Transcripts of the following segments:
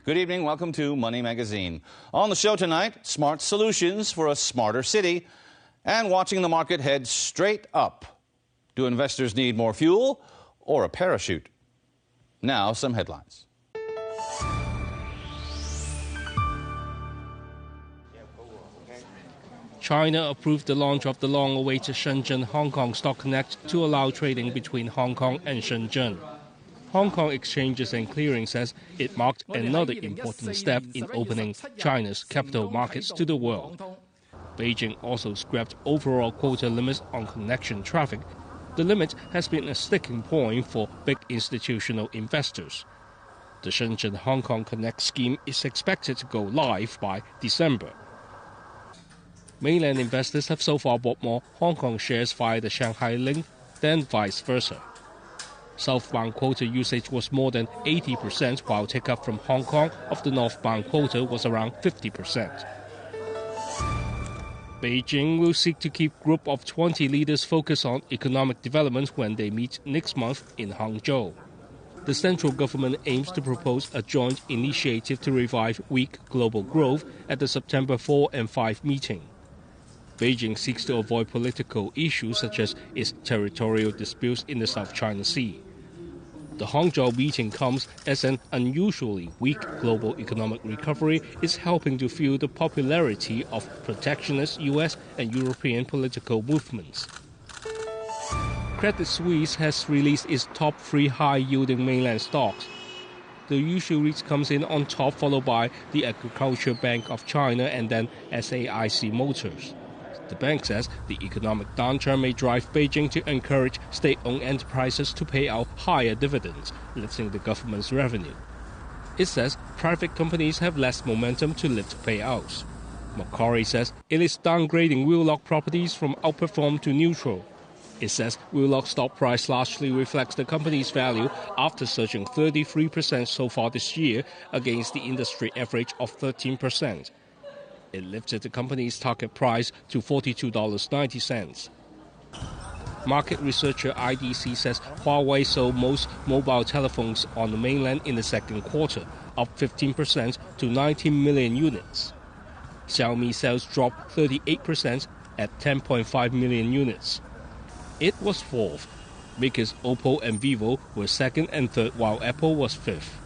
Good evening. Welcome to Money Magazine. On the show tonight, smart solutions for a smarter city and watching the market head straight up. Do investors need more fuel or a parachute? Now, some headlines. China approved the launch of the long-awaited Shenzhen-Hong Kong Stock Connect to allow trading between Hong Kong and Shenzhen. Hong Kong Exchanges and Clearing says it marked another important step in opening China's capital markets to the world. Beijing also scrapped overall quota limits on connection traffic. The limit has been a sticking point for big institutional investors. The Shenzhen-Hong Kong Connect scheme is expected to go live by December. Mainland investors have so far bought more Hong Kong shares via the Shanghai link than vice versa. Southbound quota usage was more than 80%, while take-up from Hong Kong of the northbound quota was around 50%. Beijing will seek to keep group of 20 leaders focused on economic development when they meet next month in Hangzhou. The central government aims to propose a joint initiative to revive weak global growth at the September 4 and 5 meeting. Beijing seeks to avoid political issues such as its territorial disputes in the South China Sea. The Hangzhou meeting comes as an unusually weak global economic recovery is helping to fuel the popularity of protectionist U.S. and European political movements. Credit Suisse has released its top 3 high-yielding mainland stocks. The usual REIT comes in on top, followed by the Agricultural Bank of China and then SAIC Motors. The bank says the economic downturn may drive Beijing to encourage state-owned enterprises to pay out higher dividends, lifting the government's revenue. It says private companies have less momentum to lift payouts. Macquarie says it is downgrading Wheelock Properties from outperform to neutral. It says Wheelock stock price largely reflects the company's value after surging 33% so far this year against the industry average of 13%. It lifted the company's target price to $42.90. Market researcher IDC says Huawei sold most mobile telephones on the mainland in the second quarter, up 15% to 19 million units. Xiaomi sales dropped 38% at 10.5 million units. It was fourth, because Oppo and Vivo were second and third, while Apple was fifth.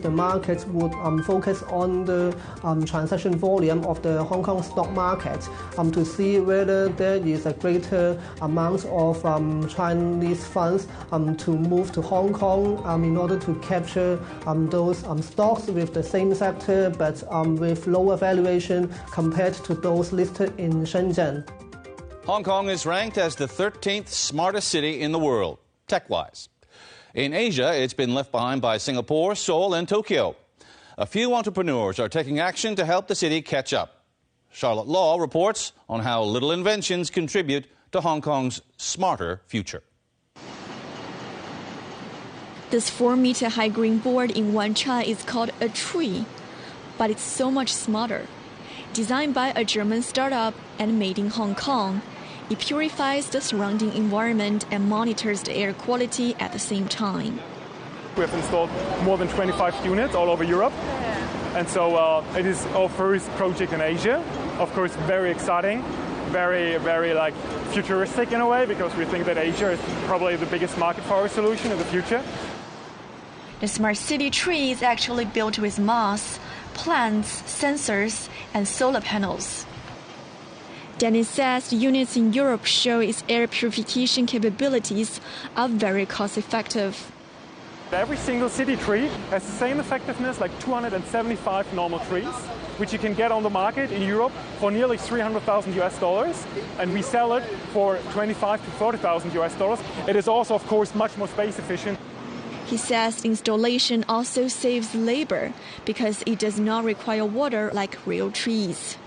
The market would focus on the transaction volume of the Hong Kong stock market to see whether there is a greater amount of Chinese funds to move to Hong Kong in order to capture those stocks with the same sector but with lower valuation compared to those listed in Shenzhen. Hong Kong is ranked as the 13th smartest city in the world, tech-wise. In Asia, it's been left behind by Singapore, Seoul, and Tokyo. A few entrepreneurs are taking action to help the city catch up. Charlotte Law reports on how little inventions contribute to Hong Kong's smarter future. This 4-meter-high green board in Wan Chai is called a tree, but it's so much smarter. Designed by a German startup and made in Hong Kong, it purifies the surrounding environment and monitors the air quality at the same time. We have installed more than 25 units all over Europe. And so it is our first project in Asia. Of course, very exciting, very futuristic in a way, because we think that Asia is probably the biggest market for our solution in the future. The smart city tree is actually built with moss, plants, sensors, and solar panels. Dennis says the units in Europe show its air purification capabilities are very cost-effective. Every single city tree has the same effectiveness like 275 normal trees, which you can get on the market in Europe for nearly $300,000, and we sell it for $25,000 to $40,000. It is also, of course, much more space efficient. He says installation also saves labor because it does not require water like real trees.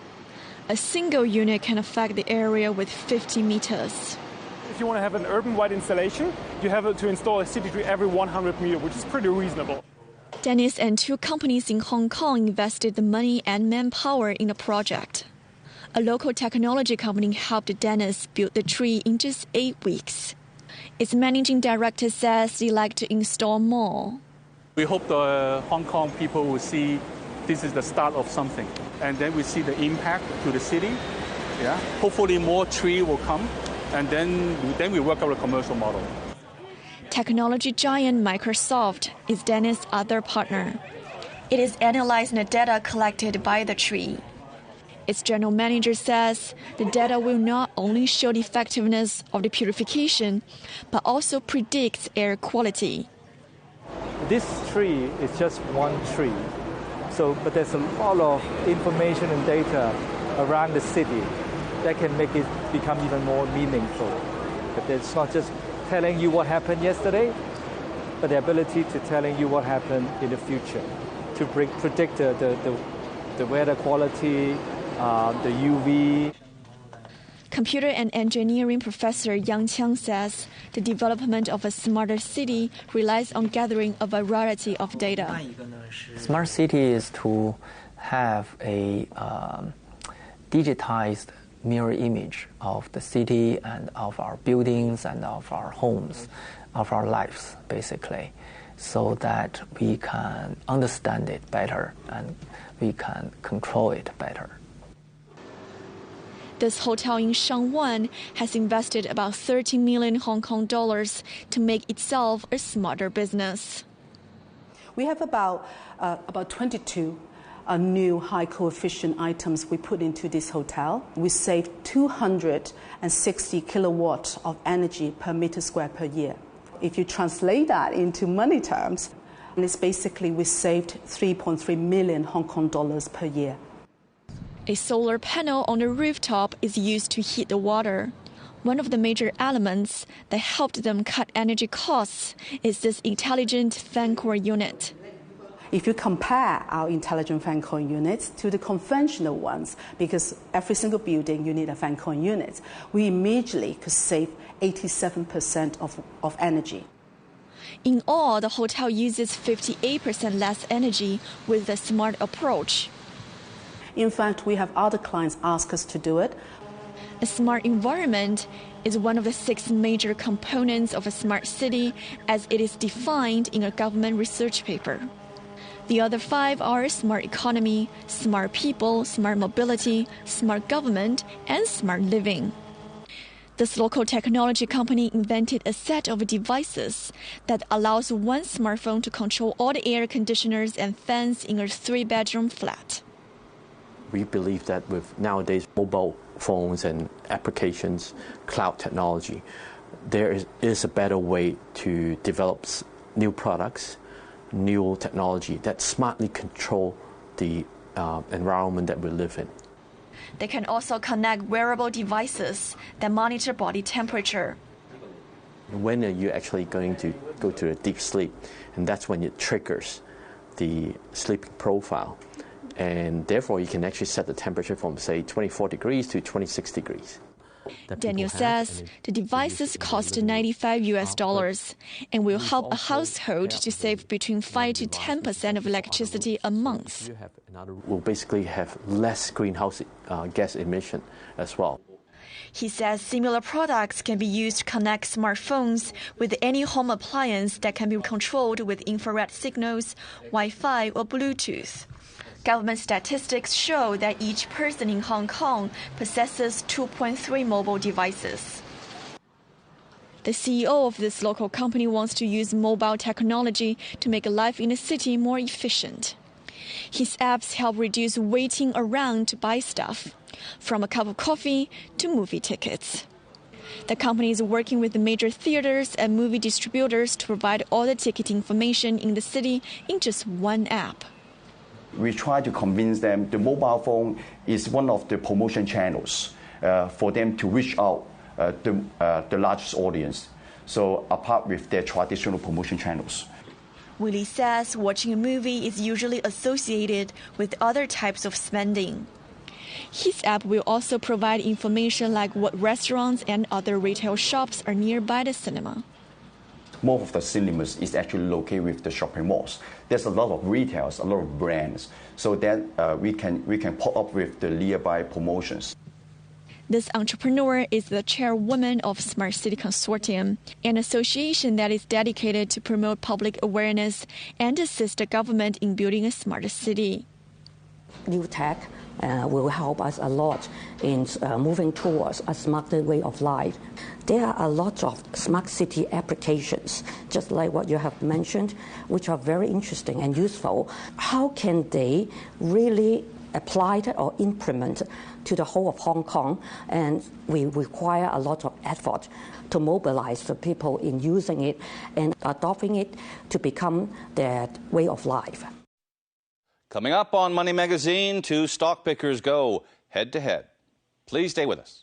A single unit can affect the area with 50 meters. If you want to have an urban-wide installation, you have to install a city tree every 100 meters, which is pretty reasonable. Dennis and 2 companies in Hong Kong invested the money and manpower in the project. A local technology company helped Dennis build the tree in just 8 weeks. Its managing director says they'd like to install more. We hope the Hong Kong people will see this is the start of something. And then we see the impact to the city. Yeah. Hopefully more tree will come, and then we work out a commercial model. Technology giant Microsoft is Dennis' other partner. It is analyzing the data collected by the tree. Its general manager says the data will not only show the effectiveness of the purification, but also predict air quality. This tree is just one tree, but there's a lot of information and data around the city that can make it become even more meaningful. But it's not just telling you what happened yesterday, but the ability to telling you what happened in the future, to predict the weather quality, the UV. Computer and engineering professor Yang Qiang says the development of a smarter city relies on gathering a variety of data. Smart city is to have a digitized mirror image of the city and of our buildings and of our homes, of our lives, basically, so that we can understand it better and we can control it better. This hotel in Shangwan has invested about 30 million Hong Kong dollars to make itself a smarter business. We have about 22 new high coefficient items we put into this hotel. We saved 260 kilowatts of energy per meter square per year. If you translate that into money terms, it's basically we saved 3.3 million Hong Kong dollars per year. A solar panel on the rooftop is used to heat the water. One of the major elements that helped them cut energy costs is this intelligent fan core unit. If you compare our intelligent fan coil units to the conventional ones, because every single building you need a fan coil unit, we immediately could save 87% of energy. In all, the hotel uses 58% less energy with the smart approach. In fact, we have other clients ask us to do it. A smart environment is one of the 6 major components of a smart city as it is defined in a government research paper. The other 5 are smart economy, smart people, smart mobility, smart government, and smart living. This local technology company invented a set of devices that allows one smartphone to control all the air conditioners and fans in a 3-bedroom flat. We believe that with nowadays mobile phones and applications, cloud technology, there is a better way to develop new products, new technology that smartly control the environment that we live in. They can also connect wearable devices that monitor body temperature. When are you actually going to go to a deep sleep? And that's when it triggers the sleeping profile. And therefore, you can actually set the temperature from, say, 24 degrees to 26 degrees. Daniel says the devices cost $95 and will help a household to save between 5 to 10% of electricity a month. We'll basically have less greenhouse gas emission as well. He says similar products can be used to connect smartphones with any home appliance that can be controlled with infrared signals, Wi-Fi, or Bluetooth. Government statistics show that each person in Hong Kong possesses 2.3 mobile devices. The CEO of this local company wants to use mobile technology to make life in the city more efficient. His apps help reduce waiting around to buy stuff, from a cup of coffee to movie tickets. The company is working with the major theaters and movie distributors to provide all the ticket information in the city in just one app. We try to convince them the mobile phone is one of the promotion channels for them to reach out the largest audience, so apart with their traditional promotion channels. Willie says watching a movie is usually associated with other types of spending. His app will also provide information like what restaurants and other retail shops are nearby the cinema. Most of the cinemas is actually located with the shopping malls. There's a lot of retailers, a lot of brands, so that we can pop up with the nearby promotions. This entrepreneur is the chairwoman of Smart City Consortium, an association that is dedicated to promote public awareness and assist the government in building a smarter city. New tech will help us a lot in moving towards a smarter way of life. There are a lot of smart city applications, just like what you have mentioned, which are very interesting and useful. How can they really apply it or implement to the whole of Hong Kong? And we require a lot of effort to mobilize the people in using it and adopting it to become their way of life. Coming up on Money Magazine, two stock pickers go head-to-head. Please stay with us.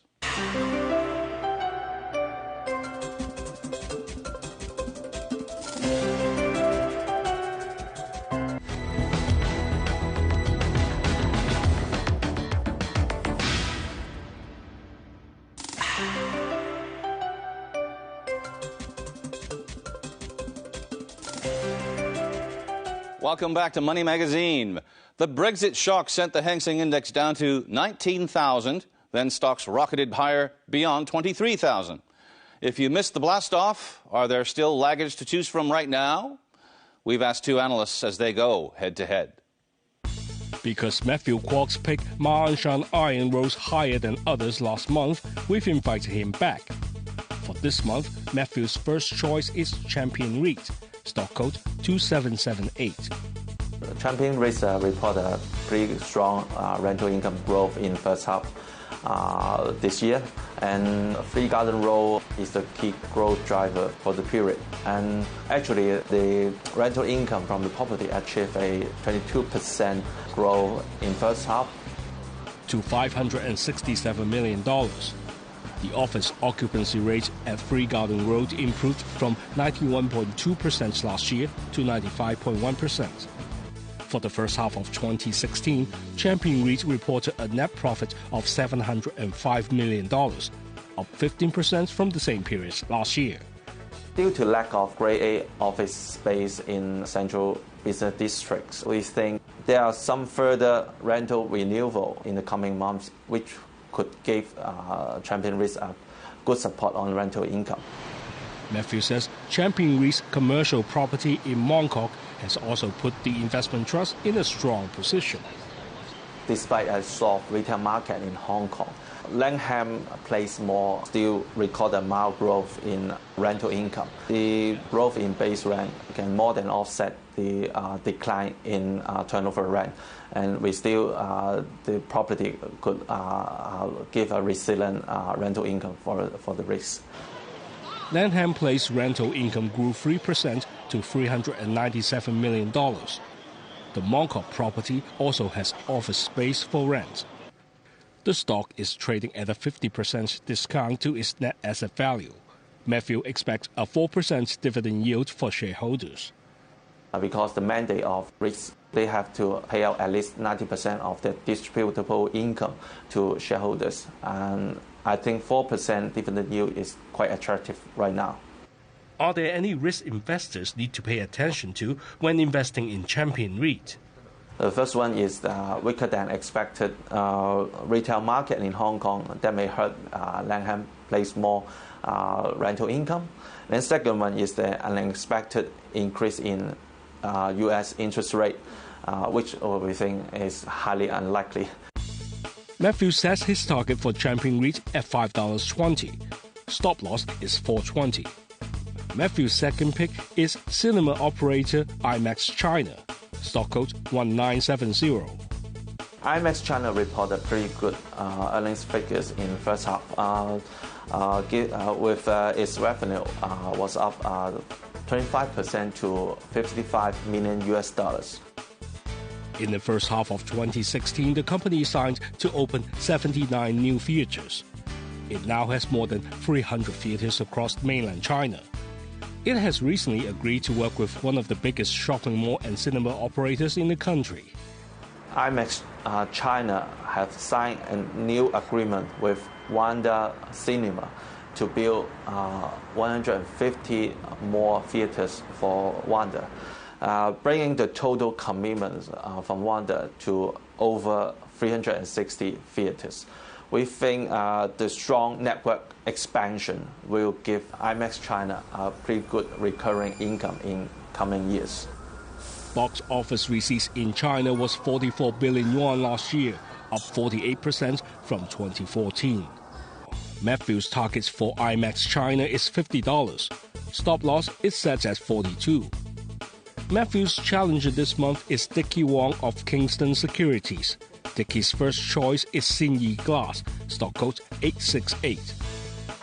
Welcome back to Money Magazine. The Brexit shock sent the Hang Seng Index down to 19,000. Then stocks rocketed higher beyond 23,000. If you missed the blast-off, are there still laggards to choose from right now? We've asked two analysts as they go head-to-head. Because Matthew Kwok's pick Ma On Shan Iron rose higher than others last month, we've invited him back. For this month, Matthew's first choice is Champion REIT, stock code 2778. Champion REIT reported a pretty strong rental income growth in first half this year, and Three Garden Road is the key growth driver for the period. And actually, the rental income from the property achieved a 22% growth in first half to $567 million. The office occupancy rate at Three Garden Road improved from 91.2% last year to 95.1%. For the first half of 2016, Champion REIT reported a net profit of $705 million, up 15% from the same period last year. Due to lack of Grade A office space in central business districts, we think there are some further rental renewal in the coming months, which could give Champion REIT a good support on rental income. Matthew says Champion REIT's commercial property in Mong Kok has also put the investment trust in a strong position. Despite a soft retail market in Hong Kong, Langham Place Mall still recorded mild growth in rental income. The growth in base rent can more than offset the decline in turnover rent, and we still the property could give a resilient rental income for the REITs. Langham Place rental income grew 3% to $397 million. The Mong Kok property also has office space for rent. The stock is trading at a 50% discount to its net asset value. Matthew expects a 4% dividend yield for shareholders. Because the mandate of REITs, they have to pay out at least 90% of their distributable income to shareholders. And I think 4% dividend yield is quite attractive right now. Are there any risk investors need to pay attention to when investing in Champion REIT? The first one is the weaker than expected retail market in Hong Kong that may hurt Langham Place Mall rental income. Then second one is the unexpected increase in U.S. interest rate, which we think is highly unlikely. Matthew sets his target for Champion REIT at $5.20. Stop loss is $4.20. Matthew's second pick is cinema operator IMAX China, stock code 1970. IMAX China reported pretty good earnings figures in first half. With its revenue was up 25% to $55 million US. In the first half of 2016, the company signed to open 79 new theaters. It now has more than 300 theaters across mainland China. It has recently agreed to work with one of the biggest shopping mall and cinema operators in the country. IMAX China has signed a new agreement with Wanda Cinema to build 150 more theaters for Wanda, bringing the total commitments from Wanda to over 360 theaters. We think the strong network expansion will give IMAX China a pretty good recurring income in coming years. Box office receipts in China was 44 billion yuan last year, up 48% from 2014. Matthew's targets for IMAX China is $50. Stop loss is set at 42. Matthew's challenger this month is Dickie Wong of Kingston Securities. Dickie's first choice is Xinyi Glass, stock code 868.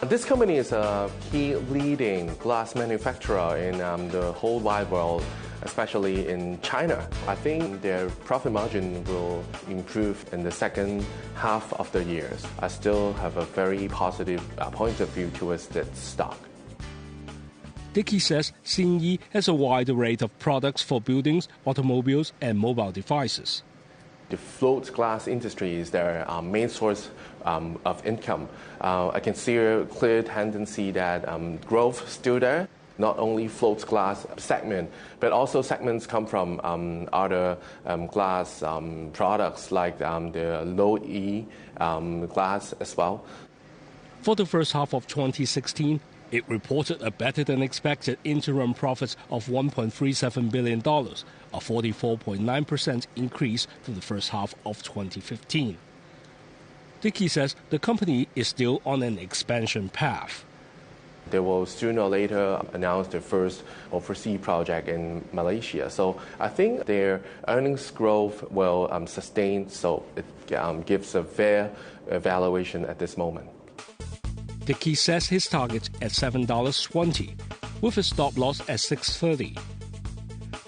This company is a key leading glass manufacturer in the whole wide world, especially in China. I think their profit margin will improve in the second half of the year. I still have a very positive point of view towards that stock. Dickie says Xinyi has a wide array of products for buildings, automobiles, and mobile devices. The float glass industry is their main source of income. I can see a clear tendency that growth is still there. Not only float glass segment, but also segments come from other glass products like the low E glass as well. For the first half of 2016, it reported a better-than-expected interim profit of $1.37 billion, a 44.9% increase from the first half of 2015. Dickie says the company is still on an expansion path. They will sooner or later announce their first overseas project in Malaysia. So I think their earnings growth will sustain, so it gives a fair valuation at this moment. Dickie sets his target at $7.20, with a stop loss at $6.30.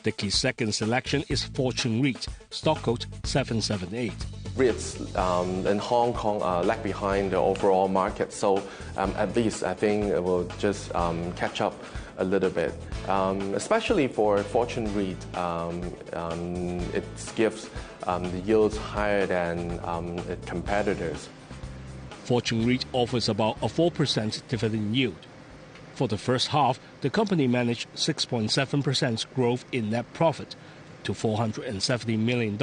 Dickie's second selection is Fortune REIT, stock code 778. REITs in Hong Kong lag behind the overall market, so at least I think it will just catch up a little bit. Especially for Fortune REIT, it gives the yields higher than its competitors. Fortune REIT offers about a 4% dividend yield. For the first half, the company managed 6.7% growth in net profit to $470 million.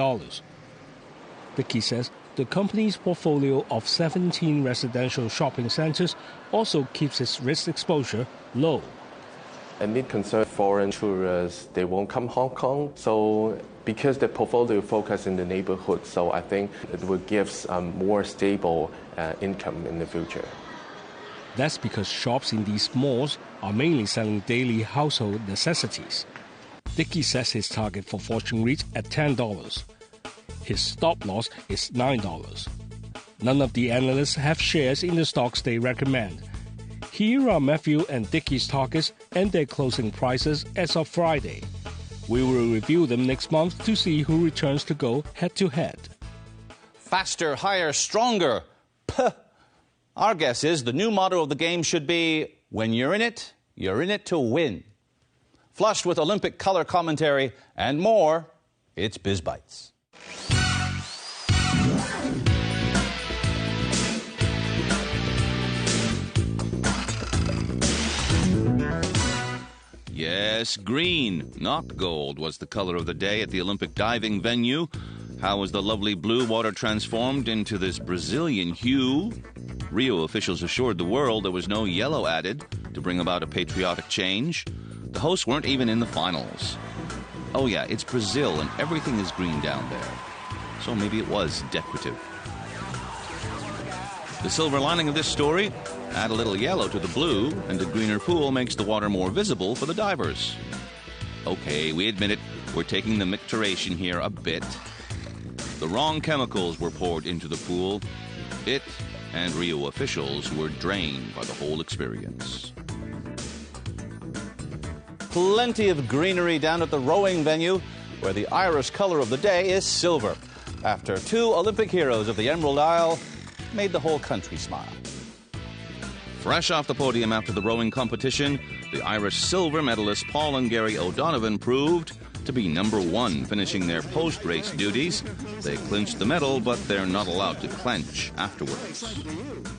Dickie says the company's portfolio of 17 residential shopping centers also keeps its risk exposure low. And it concerns foreign tourists, they won't come Hong Kong. So because the portfolio focus in the neighborhood, so I think it will give more stable income in the future. That's because shops in these malls are mainly selling daily household necessities. Dickie sets his target for Fortune REIT at $10. His stop loss is $9. None of the analysts have shares in the stocks they recommend. Here are Matthew and Dickie's targets and their closing prices as of Friday. We will review them next month to see who returns to go head-to-head. Faster, higher, stronger. Puh. Our guess is the new motto of the game should be, when you're in it to win. Flushed with Olympic color commentary and more, it's Biz Bites. Yes, green, not gold, was the color of the day at the Olympic diving venue. How was the lovely blue water transformed into this Brazilian hue? Rio officials assured the world there was no yellow added to bring about a patriotic change. The hosts weren't even in the finals. Oh yeah, it's Brazil and everything is green down there. So maybe it was decorative. The silver lining of this story: add a little yellow to the blue, and a greener pool makes the water more visible for the divers. Okay, we admit it, we're taking the micturation here a bit. The wrong chemicals were poured into the pool. It and Rio officials were drained by the whole experience. Plenty of greenery down at the rowing venue, where the Irish color of the day is silver, after two Olympic heroes of the Emerald Isle made the whole country smile. Fresh off the podium after the rowing competition, the Irish silver medalists Paul and Gary O'Donovan proved to be number one, finishing their post-race duties. They clinched the medal, but they're not allowed to clench afterwards.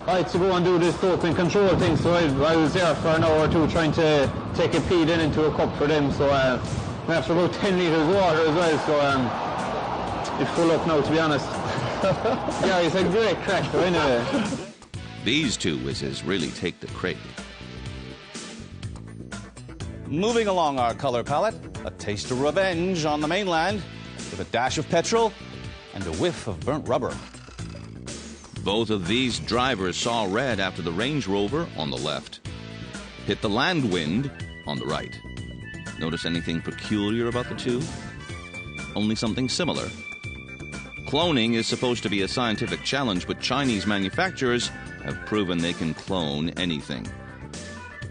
I had to go and do this doping control thing, so I was there for an hour or two trying to take a pee then into a cup for them, so after about 10 litres of water as well, so it's full up now, to be honest. Yeah, he's a great crack though, anyway. These two whizzes really take the cake. Moving along our color palette, a taste of revenge on the mainland with a dash of petrol and a whiff of burnt rubber. Both of these drivers saw red after the Range Rover on the left hit the Landwind on the right. Notice anything peculiar about the two? Only something similar. Cloning is supposed to be a scientific challenge, but Chinese manufacturers have proven they can clone anything.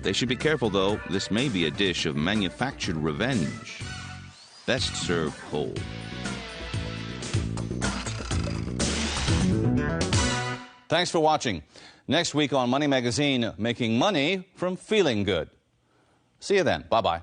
They should be careful, though. This may be a dish of manufactured revenge. Best served cold. Thanks for watching. Next week on Money Magazine, making money from feeling good. See you then. Bye-bye.